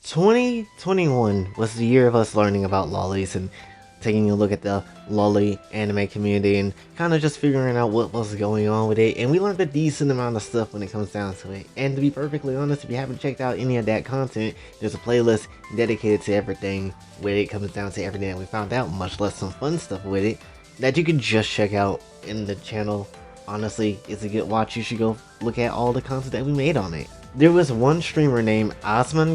2021 was the year of us learning about lolis and taking a look at the lolly anime community and kind of just figuring out what was going on with it. And we learned a decent amount of stuff when it comes down to it. And to be perfectly honest, if you haven't checked out any of that content, there's a playlist dedicated to everything when it comes down to everything that we found out, much less some fun stuff with it, that you can just check out in the channel. Honestly, it's a good watch. You should go look at all the content that we made on it. There was one streamer named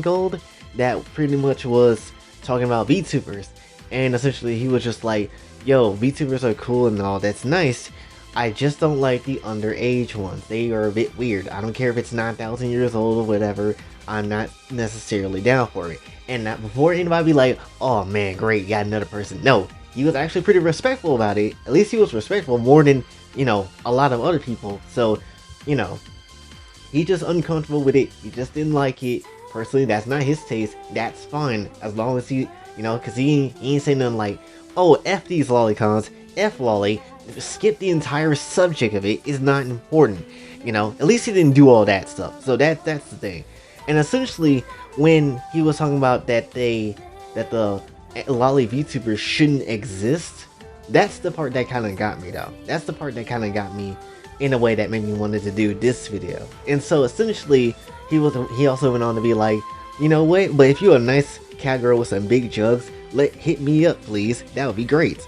Gold that pretty much was talking about VTubers, and essentially he was just like, yo, VTubers are cool and all, that's nice, I just don't like the underage ones. They are a bit weird. I don't care if it's 9,000 years old or whatever, I'm not necessarily down for it. And not before anybody be like, oh man, great, you got another person. No, he was actually pretty respectful about it. At least he was respectful more than, you know, a lot of other people. So, you know, he just uncomfortable with it. He just didn't like it. Personally, that's not his taste. That's fine. As long as he, you know, because he ain't saying nothing like, oh, F these lolicons, F lolly, skip the entire subject of it, is not important. You know, at least he didn't do all that stuff. So that's the thing. And essentially, when he was talking about that the lolly VTubers shouldn't exist, that's the part that kind of got me though. That's the part that kind of got me in a way that made me wanted to do this video. And so essentially, he also went on to be like, you know what, but if you're a nice cat girl with some big jugs, hit me up please, that would be great.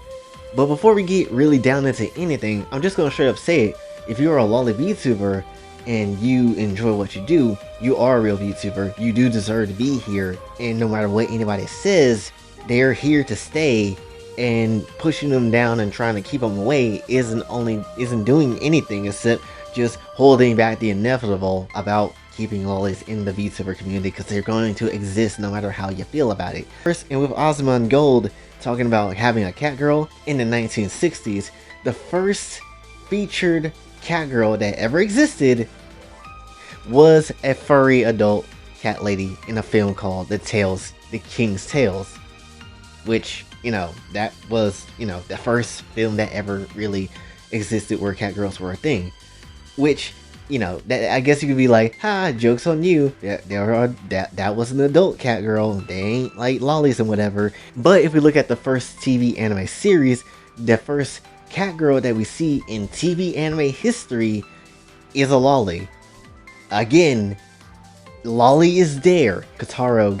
But before we get really down into anything, I'm just gonna straight up say it. If you're a lolly VTuber and you enjoy what you do, you are a real VTuber. You do deserve to be here, and no matter what anybody says, they're here to stay. And pushing them down and trying to keep them away isn't doing anything except just holding back the inevitable about keeping lollies in the VTuber community, because they're going to exist no matter how you feel about it. First, and with Gold talking about having a cat girl in the 1960s, the first featured cat girl that ever existed was a furry adult cat lady in a film called The King's Tales, which, you know, that was, you know, the first film that ever really existed where cat girls were a thing. Which, you know, that, I guess you could be like, ha, joke's on you. That was an adult cat girl. They ain't like lollies and whatever. But if we look at the first TV anime series, the first cat girl that we see in TV anime history is a lolly. Again, lolly is there. Kotaro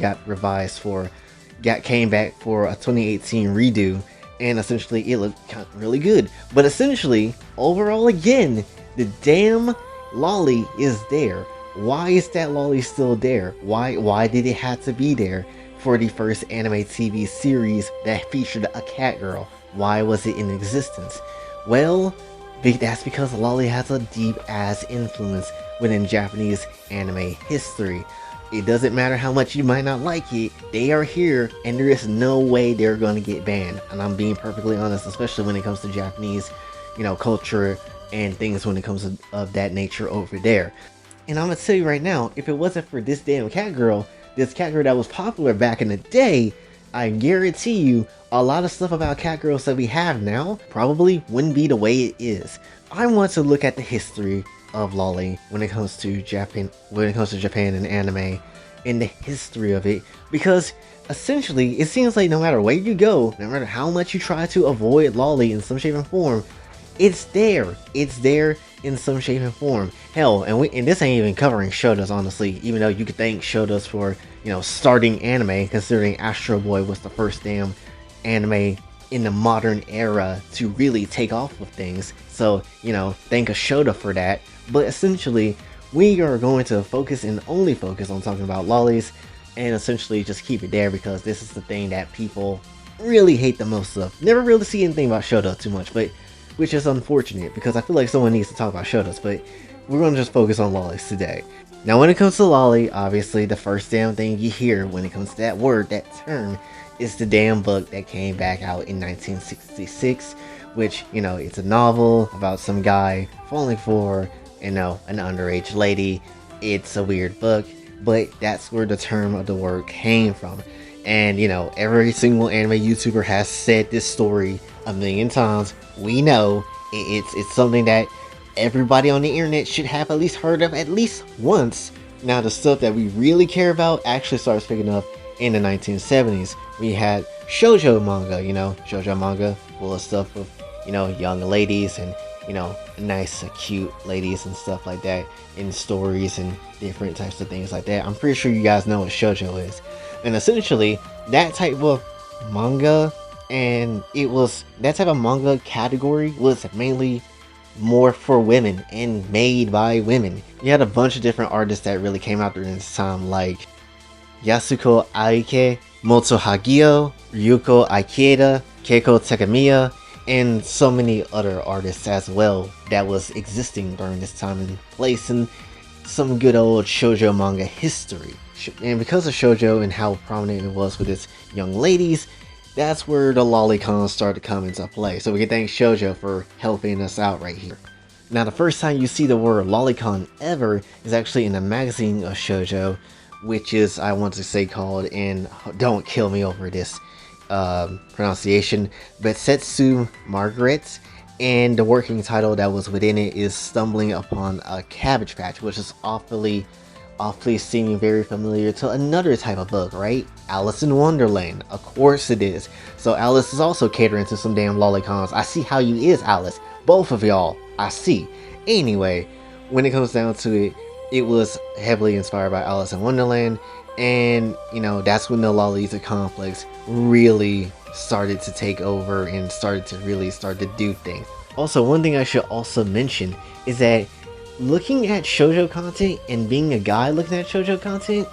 came back for a 2018 redo, and essentially it looked really good. But essentially, overall again, the damn lolly is there. Why is that lolly still there? Why did it have to be there for the first anime TV series that featured a cat girl? Why was it in existence? Well, that's because lolly has a deep ass influence within Japanese anime history. It doesn't matter how much you might not like it, they are here, and there is no way they're going to get banned. And I'm being perfectly honest, especially when it comes to Japanese, you know, culture and things when it comes to, of that nature over there. And I'm going to tell you right now, if it wasn't for this damn cat girl, this cat girl that was popular back in the day, I guarantee you a lot of stuff about cat girls that we have now probably wouldn't be the way it is. I want to look at the history of lolly when it comes to Japan and anime, and the history of it, because essentially it seems like no matter where you go, no matter how much you try to avoid lolly in some shape and form, it's there in some shape and form. Hell, and this ain't even covering shotas, honestly, even though you could thank shotas for, you know, starting anime, considering Astro Boy was the first damn anime in the modern era to really take off with things. So, you know, thank a shota for that. But essentially, we are going to focus and only focus on talking about lollies, and essentially just keep it there because this is the thing that people really hate the most of. Never really see anything about shota too much, but which is unfortunate because I feel like someone needs to talk about shotas, but we're going to just focus on lollies today. Now when it comes to lolly, obviously the first damn thing you hear when it comes to that word, that term, is the damn book that came back out in 1966, which, you know, it's a novel about some guy falling for, you know, an underage lady. It's a weird book, but that's where the term of the word came from. And, you know, every single anime YouTuber has said this story a million times. We know it's something that everybody on the internet should have at least heard of at least once. Now the stuff that we really care about actually starts picking up in the 1970s. We had Shoujo Manga, Shoujo Manga, full of stuff with, young ladies and, nice, cute ladies and stuff like that, in stories and different types of things like that. I'm pretty sure you guys know what Shoujo is. And essentially, that type of manga, that type of manga category was mainly more for women and made by women. You had a bunch of different artists that really came out during this time, like Yasuko Aike, Motsu Hagio, Ryuko Ikeda, Keiko Takemiya, and so many other artists as well that was existing during this time and place in some good old shoujo manga history. And because of shoujo and how prominent it was with its young ladies, that's where the Lolicons started to come into play. So we can thank shoujo for helping us out right here. Now the first time you see the word lolicon ever is actually in a magazine of shoujo, which is, I want to say, called, and don't kill me over this pronunciation, Betsetsu Margaret, and the working title that was within it is Stumbling Upon a Cabbage Patch, which is awfully seeming very familiar to another type of book, right? Alice in Wonderland. Of course it is. So Alice is also catering to some damn lolicons. I see how you is, Alice. Both of y'all. I see. Anyway, when it comes down to it, it was heavily inspired by Alice in Wonderland, and that's when the Lolita complex really started to take over and started to do things. Also, one thing I should also mention is that looking at shoujo content and being a guy looking at shoujo content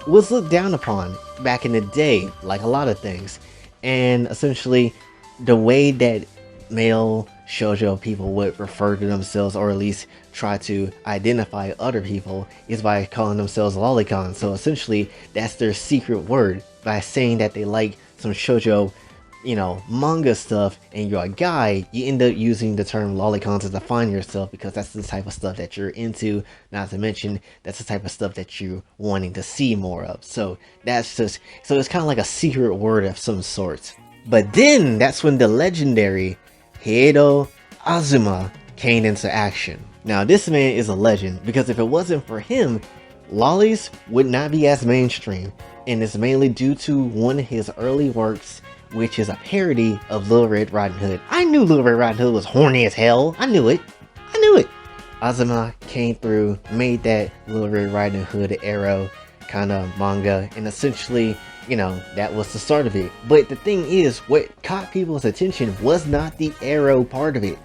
was looked down upon back in the day, like a lot of things. And essentially, the way that male shoujo people would refer to themselves, or at least try to identify other people, is by calling themselves lolicons. So essentially, that's their secret word. By saying that they like some shoujo, manga stuff, and you're a guy, you end up using the term lolicon to define yourself, because that's the type of stuff that you're into. Not to mention, that's the type of stuff that you're wanting to see more of. So it's kind of like a secret word of some sort. But then that's when the legendary Hiro Azuma came into action. Now this man is a legend, because if it wasn't for him, lollies would not be as mainstream, and it's mainly due to one of his early works, which is a parody of Little Red Riding Hood. I knew Little Red Riding Hood was horny as hell. I knew it. Azuma came through, made that Little Red Riding Hood arrow kind of manga, and essentially, that was the start of it. But the thing is, what caught people's attention was not the arrow part of it.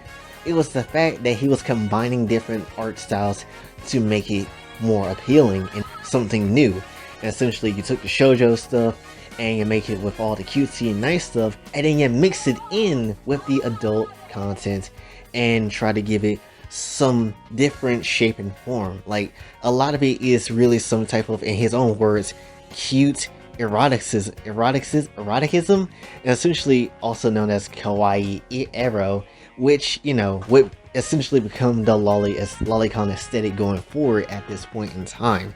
It was the fact that he was combining different art styles to make it more appealing and something new. And essentially, you took the shoujo stuff and you make it with all the cutesy and nice stuff, and then you mix it in with the adult content and try to give it some different shape and form. Like, a lot of it is really some type of, in his own words, cute eroticism, and essentially also known as kawaii ero, which would essentially become the lolicon aesthetic going forward at this point in time.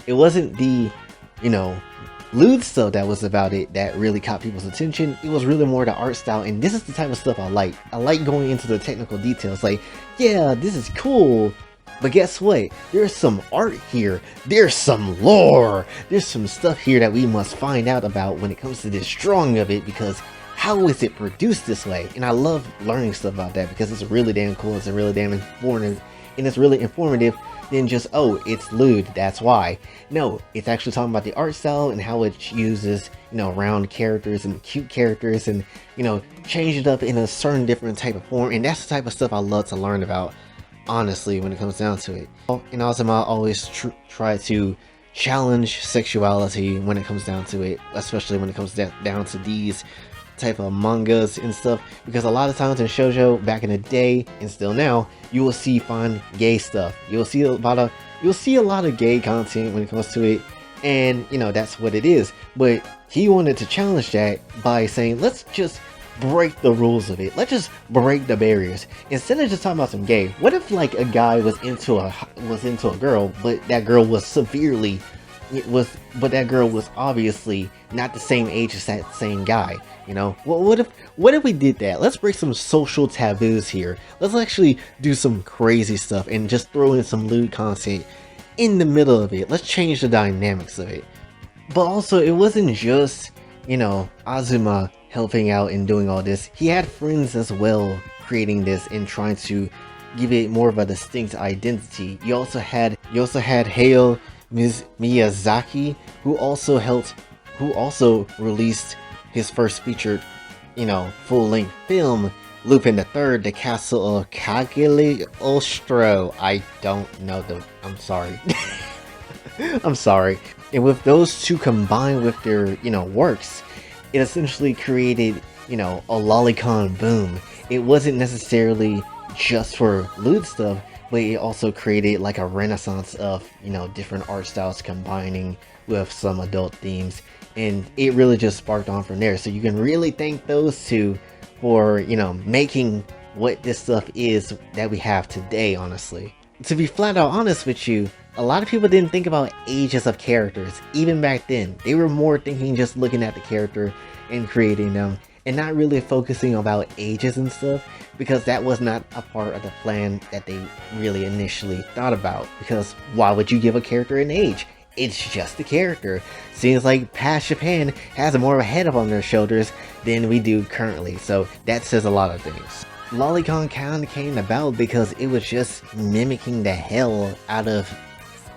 It wasn't the lewd stuff that was about it that really caught people's attention. It was really more the art style, and this is the type of stuff I like. I like going into the technical details, like, yeah, this is cool, but guess what? There's some art here. There's some lore. There's some stuff here that we must find out about when it comes to this drawing of it, because how is it produced this way? And I love learning stuff about that, because it's really damn cool. It's really damn informative, and it's really informative than just, oh, it's lewd, that's why. No, it's actually talking about the art style and how it uses, round characters and cute characters, and, change it up in a certain different type of form. And that's the type of stuff I love to learn about, honestly, when it comes down to it. And also, I always try to challenge sexuality when it comes down to it, especially when it comes down to these type of mangas and stuff, because a lot of times in shoujo back in the day and still now, you will see fun gay stuff. You'll see a lot of gay content when it comes to it, and that's what it is. But he wanted to challenge that by saying, let's just break the rules of it. Let's just break the barriers. Instead of just talking about some gay, what if like a guy was into a girl, but that girl was that girl was obviously not the same age as that same guy. What if we did that? Let's break some social taboos here. Let's actually do some crazy stuff and just throw in some lewd content in the middle of it. Let's change the dynamics of it. But also, it wasn't just, you know, Azuma helping out and doing all this. He had friends as well creating this and trying to give it more of a distinct identity. You also had Hayao Miyazaki, who also released his first featured, you know, full-length film, Lupin III, The Castle of Cagliostro. I don't know I'm sorry. I'm sorry. And with those two combined with their, you know, works, it essentially created, you know, a lolicon boom. It wasn't necessarily just for lewd stuff, but it also created like a renaissance of, you know, different art styles combining with some adult themes, and it really just sparked on from there. So you can really thank those two for, you know, making what this stuff is that we have today, honestly. To be flat out honest with you, a lot of people didn't think about ages of characters, even back then. They were more thinking just looking at the character and creating them, and not really focusing about ages and stuff, because that was not a part of the plan that they really initially thought about. Because why would you give a character an age? It's just a character. Seems like past Japan has more of a head up on their shoulders than we do currently, so that says a lot of things. Lolicon kind of came about because it was just mimicking the hell out of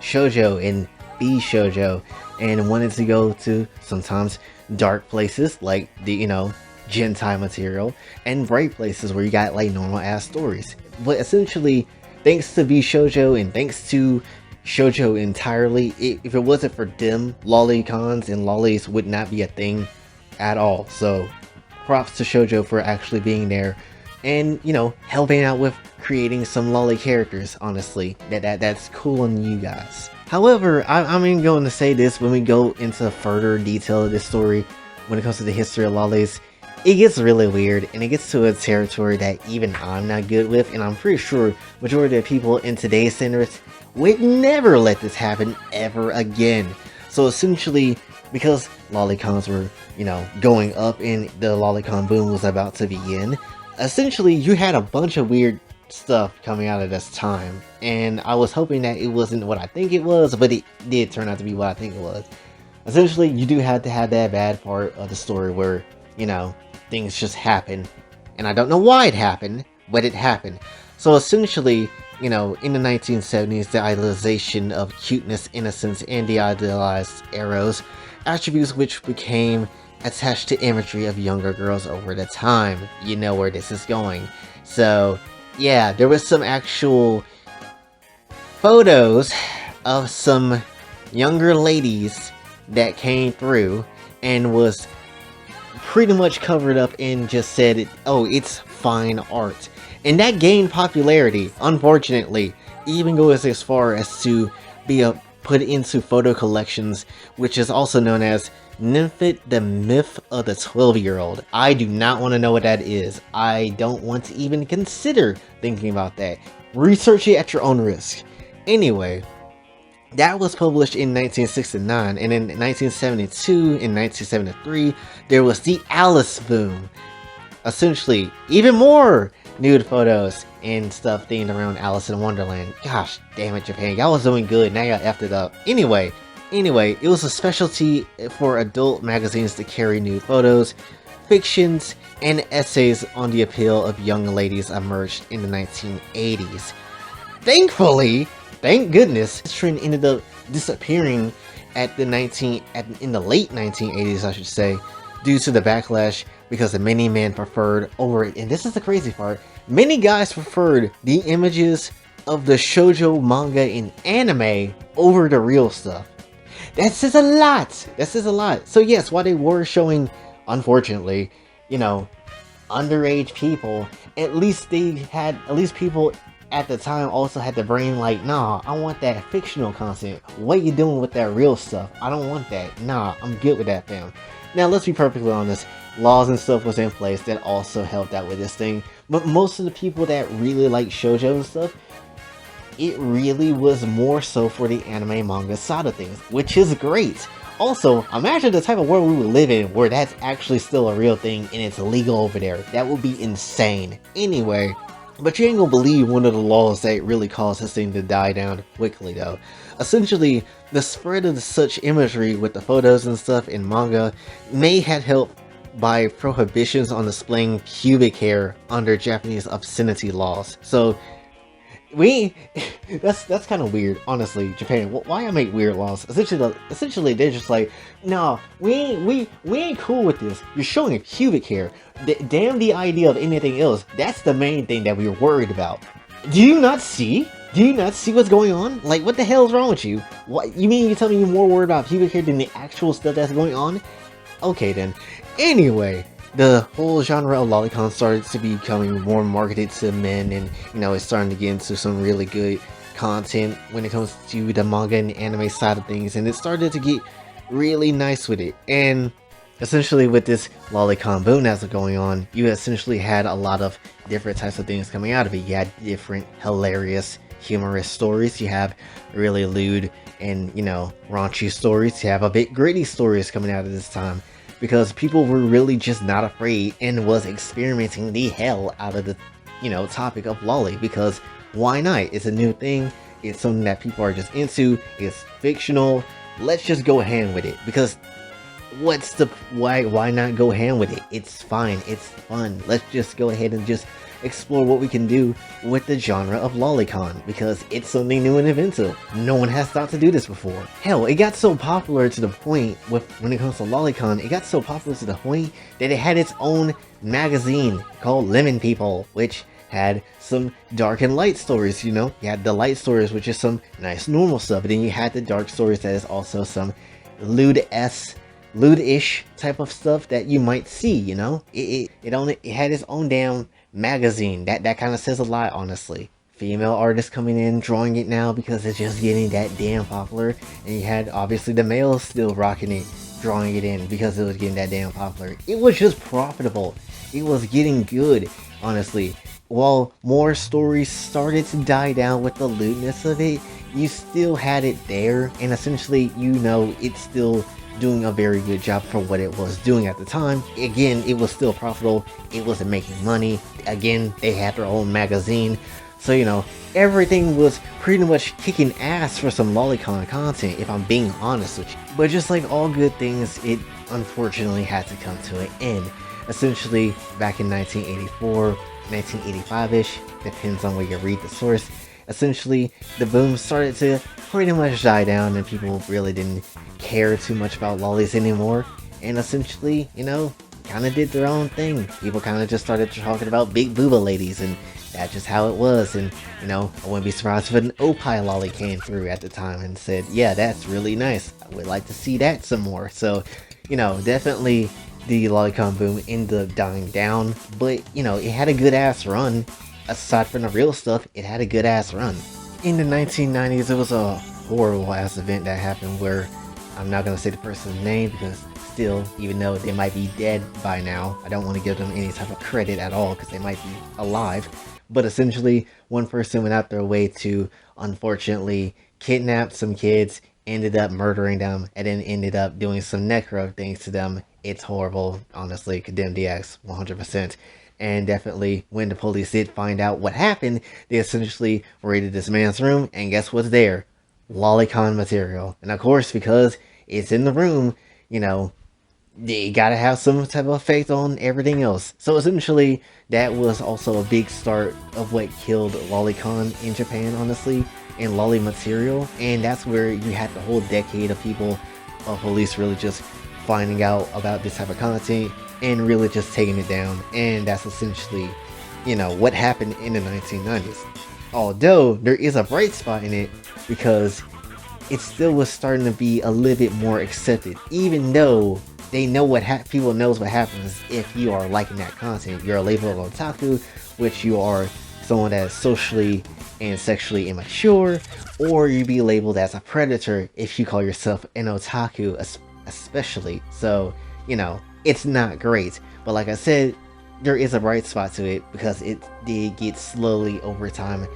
shoujo and B-shoujo, and wanted to go to sometimes dark places like the, you know, Gentai material, and bright places where you got like normal ass stories. But essentially, thanks to B-shoujo and thanks to shoujo entirely, if it wasn't for them, lolicons and lolis would not be a thing at all. So props to shoujo for actually being there and, you know, helping out with creating some loli characters. Honestly, that's cool on you guys. However, I'm even going to say this when we go into further detail of this story. When it comes to the history of lolis, it gets really weird, and it gets to a territory that even I'm not good with, and I'm pretty sure majority of people in today's standards would never let this happen ever again. So essentially, because lolicons were, you know, going up and the lolicon boom was about to begin, essentially you had a bunch of weird stuff coming out of this time, and I was hoping that it wasn't what I think it was, but it did turn out to be what I think it was. Essentially, you do have to have that bad part of the story where, you know, things just happen, and I don't know why it happened, but it happened. So essentially, you know, in the 1970s, the idealization of cuteness, innocence, and the idealized arrows, attributes which became attached to imagery of younger girls over the time. You know where this is going. So yeah, there was some actual photos of some younger ladies that came through and was pretty much covered up and just said, oh, it's fine art. And that gained popularity, unfortunately. Even goes as far as to be put into photo collections, which is also known as Nymphet, the Myth of the 12-year-old. I do not want to know what that is. I don't want to even consider thinking about that. Research it at your own risk. Anyway, that was published in 1969, and in 1972 and 1973, there was the Alice boom. Essentially, even more nude photos and stuff themed around Alice in Wonderland. Gosh damn it, Japan, y'all was doing good, now y'all effed it up. Anyway, it was a specialty for adult magazines to carry nude photos. Fictions and essays on the appeal of young ladies emerged in the 1980s. Thankfully, thank goodness, this trend ended up disappearing in the late 1980s, I should say, due to the backlash, because the many men preferred over it. And this is the crazy part. Many guys preferred the images of the shoujo manga and anime over the real stuff. That says a lot. That says a lot. So yes, while they were showing, unfortunately, you know, underage people, at least people at the time also had the brain like, nah, I want that fictional content. What you doing with that real stuff? I don't want that. Nah, I'm good with that, fam. Now, let's be perfectly honest. Laws and stuff was in place that also helped out with this thing. But most of the people that really like shoujo and stuff, it really was more so for the anime manga side of things, which is great. Also, imagine the type of world we would live in where that's actually still a real thing and it's legal over there. That would be insane. Anyway, But you ain't gonna believe one of the laws that really caused this thing to die down quickly though. Essentially, the spread of such imagery with the photos and stuff in manga may have helped by prohibitions on displaying pubic hair under Japanese obscenity laws. So we that's kind of weird, honestly. Japan, why I make weird laws? Essentially they're just like, no, we ain't cool with this. You're showing pubic hair. Damn the idea of anything else. That's the main thing that we were worried about. Do you not see? Do you not see what's going on? Like, what the hell is wrong with you? What you mean? You tell me you're more worried about pubic hair than the actual stuff that's going on? Okay then. Anyway, the whole genre of lolicon started to be becoming more marketed to men, and it's starting to get into some really good content when it comes to the manga and anime side of things, and it started to get really nice with it. And essentially with this lolicon boom that's going on, you essentially had a lot of different types of things coming out of it. You had different hilarious, humorous stories. You have really lewd and raunchy stories. You have a bit gritty stories coming out of this time, because people were really just not afraid and was experimenting the hell out of the topic of lolly, because why not? It's a new thing, it's something that people are just into, it's fictional, let's just go ham with it. Because why not go ham with it? It's fine, it's fun. Let's just go ahead and just explore what we can do with the genre of lolicon, because it's something new and inventive. No one has thought to do this before. Hell, it got so popular to the point when it comes to lolicon, it got so popular to the point that it had its own magazine called Lemon People, which had some dark and light stories. You had the light stories, which is some nice normal stuff, and then you had the dark stories that is also some lewd-ish type of stuff that you might see. It had its own damn magazine. That kind of says a lot, honestly. Female artists coming in drawing it now because it's just getting that damn popular, and you had obviously the males still rocking it, drawing it in because it was getting that damn popular. It was just profitable. It was getting good, honestly. While more stories started to die down with the lewdness of it, you still had it there, and essentially it's still doing a very good job for what it was doing at the time. Again, it was still profitable, it wasn't making money. Again, they had their own magazine, so everything was pretty much kicking ass for some lolicon content, if I'm being honest with you. But just like all good things, it unfortunately had to come to an end. Essentially, back in 1984, 1985-ish, depends on where you read the source, essentially the boom started to pretty much die down, and people really didn't care too much about lollies anymore, and essentially kind of did their own thing. People kind of just started talking about big booba ladies, and that's just how it was. And I wouldn't be surprised if an opie lolly came through at the time and said, yeah, that's really nice, I would like to see that some more. So definitely the lolicon boom ended up dying down, but it had a good ass run. Aside from the real stuff, it had a good ass run. In the 1990s, it was a horrible ass event that happened where I'm not gonna say the person's name, because still, even though they might be dead by now, I don't want to give them any type of credit at all because they might be alive. But essentially, one person went out their way to unfortunately kidnap some kids, ended up murdering them, and then ended up doing some necro things to them. It's horrible, honestly. Condemn DX 100%. And definitely, when the police did find out what happened, they essentially raided this man's room, and guess what's there? Lolicon material. And of course, because it's in the room, they gotta have some type of effect on everything else. So essentially, that was also a big start of what killed lolicon in Japan, honestly, and lolly material. And that's where you had the whole decade of people, of police really just finding out about this type of content and really just taking it down. And that's essentially, what happened in the 1990s. Although there is a bright spot in it, because it still was starting to be a little bit more accepted, even though they know people knows what happens if you are liking that content. You're labeled an otaku, which you are someone that is socially and sexually immature, or you be labeled as a predator if you call yourself an otaku, especially. So it's not great, but like I said, there is a bright spot to it, because it did get slowly over time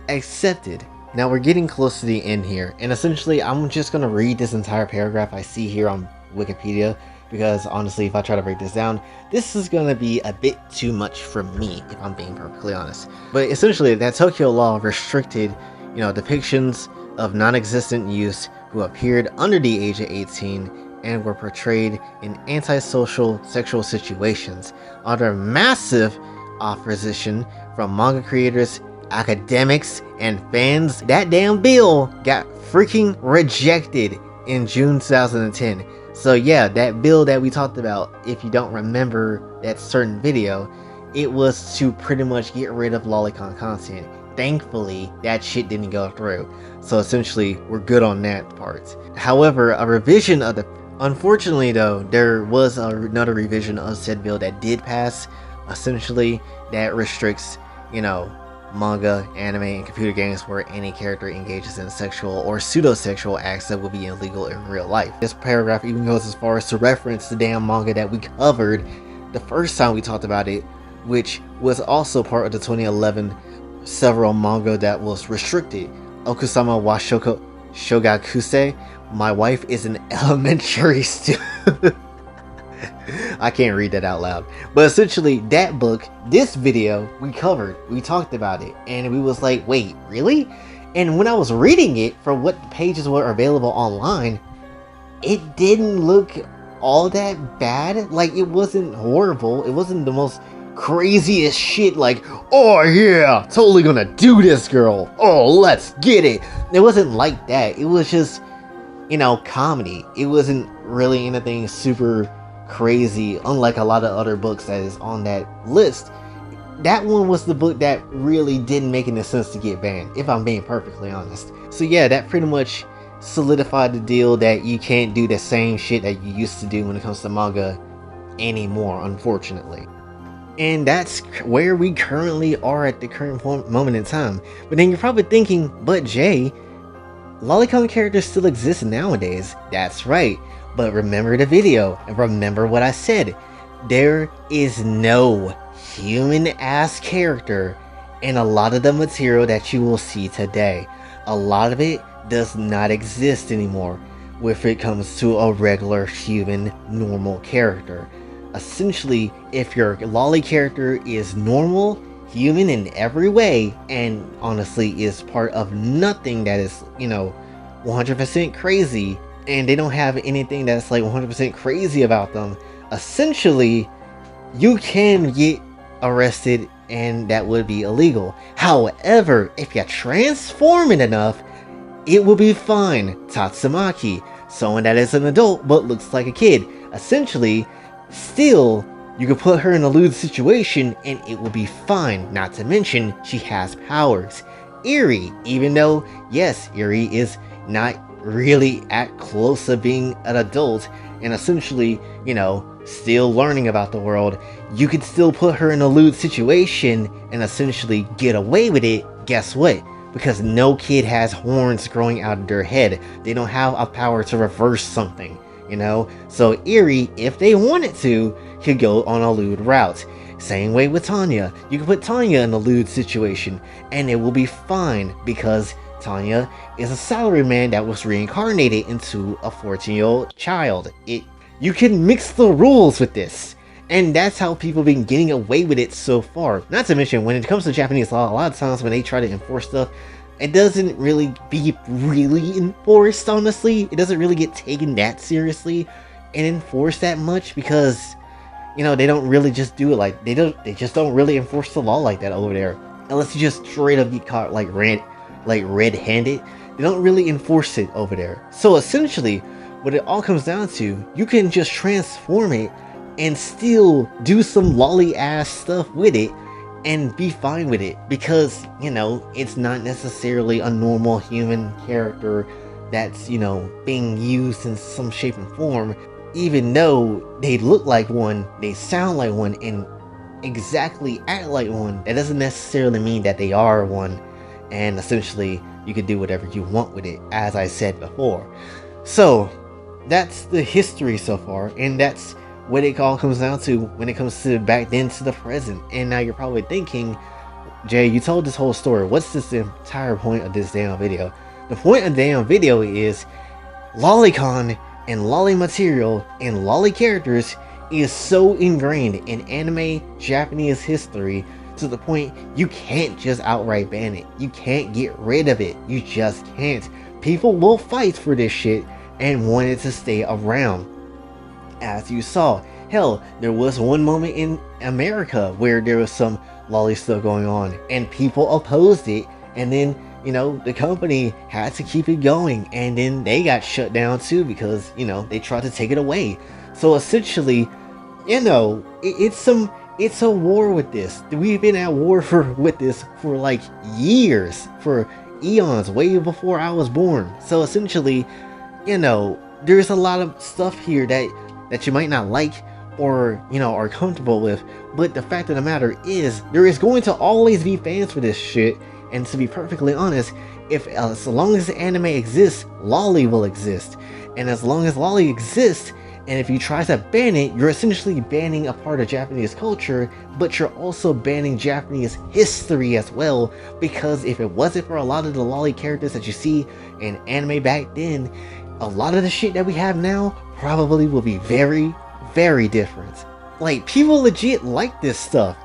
accepted. Now we're getting close to the end here, and essentially I'm just going to read this entire paragraph I see here on Wikipedia, because honestly, if I try to break this down, this is gonna be a bit too much for me, if I'm being perfectly honest. But essentially, that Tokyo law restricted, depictions of non-existent youths who appeared under the age of 18 and were portrayed in antisocial sexual situations under massive opposition from manga creators, academics, and fans. That damn bill got freaking rejected in June 2010. So yeah, that bill that we talked about, if you don't remember that certain video, it was to pretty much get rid of lolicon content. Thankfully, that shit didn't go through. So essentially, we're good on that part. However, a revision of the... Unfortunately though, there was another revision of said bill that did pass. Essentially, that restricts, manga, anime, and computer games where any character engages in sexual or pseudo-sexual acts that would be illegal in real life. This paragraph even goes as far as to reference the damn manga that we covered the first time we talked about it, which was also part of the 2011 several manga that was restricted. Okusama wa Shogakuse, My Wife is an Elementary Student. I can't read that out loud. But essentially, that book, this video, we covered. We talked about it. And we was like, wait, really? And when I was reading it, from what pages were available online, it didn't look all that bad. Like, it wasn't horrible. It wasn't the most craziest shit like, oh yeah, totally gonna do this, girl. Oh, let's get it. It wasn't like that. It was just, comedy. It wasn't really anything super crazy, unlike a lot of other books that is on that list. That one was the book that really didn't make any sense to get banned, if I'm being perfectly honest. So yeah, that pretty much solidified the deal that you can't do the same shit that you used to do when it comes to manga anymore, unfortunately. And that's where we currently are at the current moment in time. But then you're probably thinking, but Jay, lolicon characters still exist nowadays. That's right. But remember the video, and remember what I said. There is no human-ass character in a lot of the material that you will see today. A lot of it does not exist anymore when it comes to a regular human, normal character. Essentially, if your lolly character is normal, human in every way, and honestly is part of nothing that is, 100% crazy, and they don't have anything that's like 100% crazy about them, essentially, you can get arrested and that would be illegal. However, if you transform it enough, it will be fine. Tatsumaki, someone that is an adult but looks like a kid. Essentially, still, you can put her in a lewd situation and it will be fine. Not to mention, she has powers. Eri, even though, yes, Eri is not really at close to being an adult and essentially, still learning about the world, you could still put her in a lewd situation and essentially get away with it. Guess what? Because no kid has horns growing out of their head. They don't have a power to reverse something, So Eri, if they wanted to, could go on a lewd route. Same way with Tanya. You can put Tanya in a lewd situation and it will be fine because Tanya is a salaryman that was reincarnated into a 14-year-old child. You can mix the rules with this. And that's how people been getting away with it so far. Not to mention, when it comes to Japanese law, a lot of times when they try to enforce stuff, it doesn't really be really enforced, honestly. It doesn't really get taken that seriously and enforced that much because, they don't really just do it like, they just don't really enforce the law like that over there. Unless you just straight up get caught like red-handed. They don't really enforce it over there. So essentially, what it all comes down to, you can just transform it and still do some lolly ass stuff with it and be fine with it because, it's not necessarily a normal human character that's, being used in some shape and form. Even though they look like one, they sound like one, and exactly act like one, that doesn't necessarily mean that they are one. And essentially, you can do whatever you want with it, as I said before. So, that's the history so far, and that's what it all comes down to when it comes to back then to the present. And now you're probably thinking, Jay, you told this whole story. What's this entire point of this damn video? The point of the damn video is Lolicon and lolly material and lolly characters is so ingrained in anime Japanese history to the point you can't just outright ban it. You can't get rid of it. You just can't. People will fight for this shit and want it to stay around. As you saw, hell, there was one moment in America where there was some lolly stuff going on and people opposed it, and then, you know, the company had to keep it going, and then they got shut down too because, you know, they tried to take it away. So essentially, you know, it's a war with this. We've been at war with this for like years, for eons, way before I was born. So essentially, you know, there's a lot of stuff here that you might not like or, you know, are comfortable with, but the fact of the matter is there is going to always be fans for this shit. And to be perfectly honest, as long as the anime exists, lolly will exist. And as long as lolly exists, and if you try to ban it, you're essentially banning a part of Japanese culture, but you're also banning Japanese history as well, because if it wasn't for a lot of the lolly characters that you see in anime back then, a lot of the shit that we have now probably will be very, very different. Like, people legit like this stuff.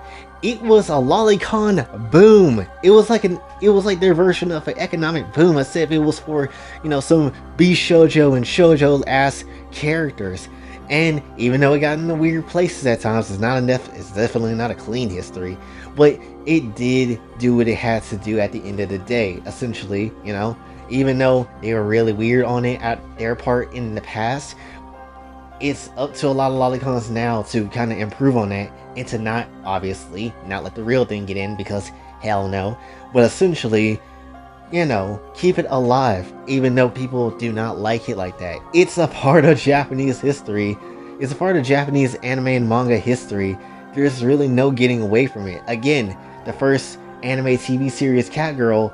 It was a lolicon boom. It was like their version of an economic boom, as if it was for, you know, some shoujo and shoujo ass characters. And even though it got into weird places at times, it's definitely not a clean history, but it did do what it had to do at the end of the day. Essentially, you know, even though they were really weird on it at their part in the past, it's up to a lot of lolicons now to kind of improve on that, and to not let the real thing get in, because hell no, but essentially, you know, keep it alive even though people do not like it like that. It's a part of Japanese history. It's a part of Japanese anime and manga history. There's really no getting away from it. Again, the first anime TV series Catgirl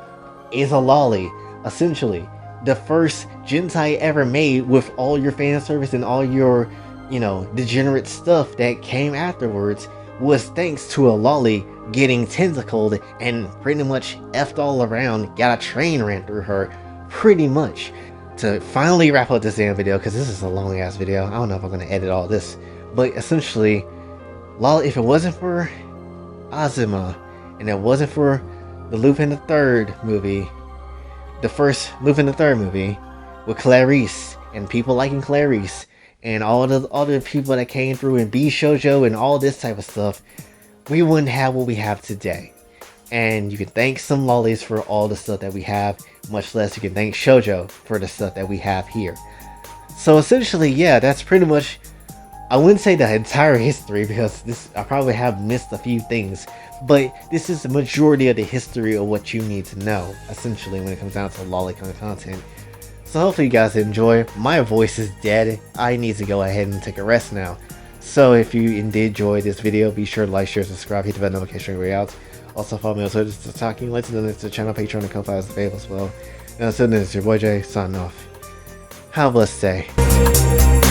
is a lolly, essentially. The first Gentai ever made with all your fan service and all your, you know, degenerate stuff that came afterwards was thanks to a lolly getting tentacled and pretty much effed all around, got a train ran through her, pretty much. To finally wrap up this damn video, because this is a long ass video, I don't know if I'm going to edit all this, but essentially, if it wasn't for Azuma, and it wasn't for the Lupin the Third movie, the first Lupin the Third movie, with Clarice, and people liking Clarice, and all the other people that came through and shoujo and all this type of stuff, we wouldn't have what we have today. And you can thank some lollies for all the stuff that we have, much less you can thank shoujo for the stuff that we have here. So essentially, yeah, that's pretty much, I wouldn't say the entire history, because I probably have missed a few things, but this is the majority of the history of what you need to know, essentially, when it comes down to lolicon content. So hopefully you guys enjoy. My voice is dead. I need to go ahead and take a rest now. So if you indeed enjoyed this video, be sure to like, share, subscribe, hit the bell notification way out. Also follow me on Twitter, Tatsumaki, links to the channel, Patreon, and Ko-Fi is available as well. And until then, it's your boy Jay, signing off. Have a blessed day.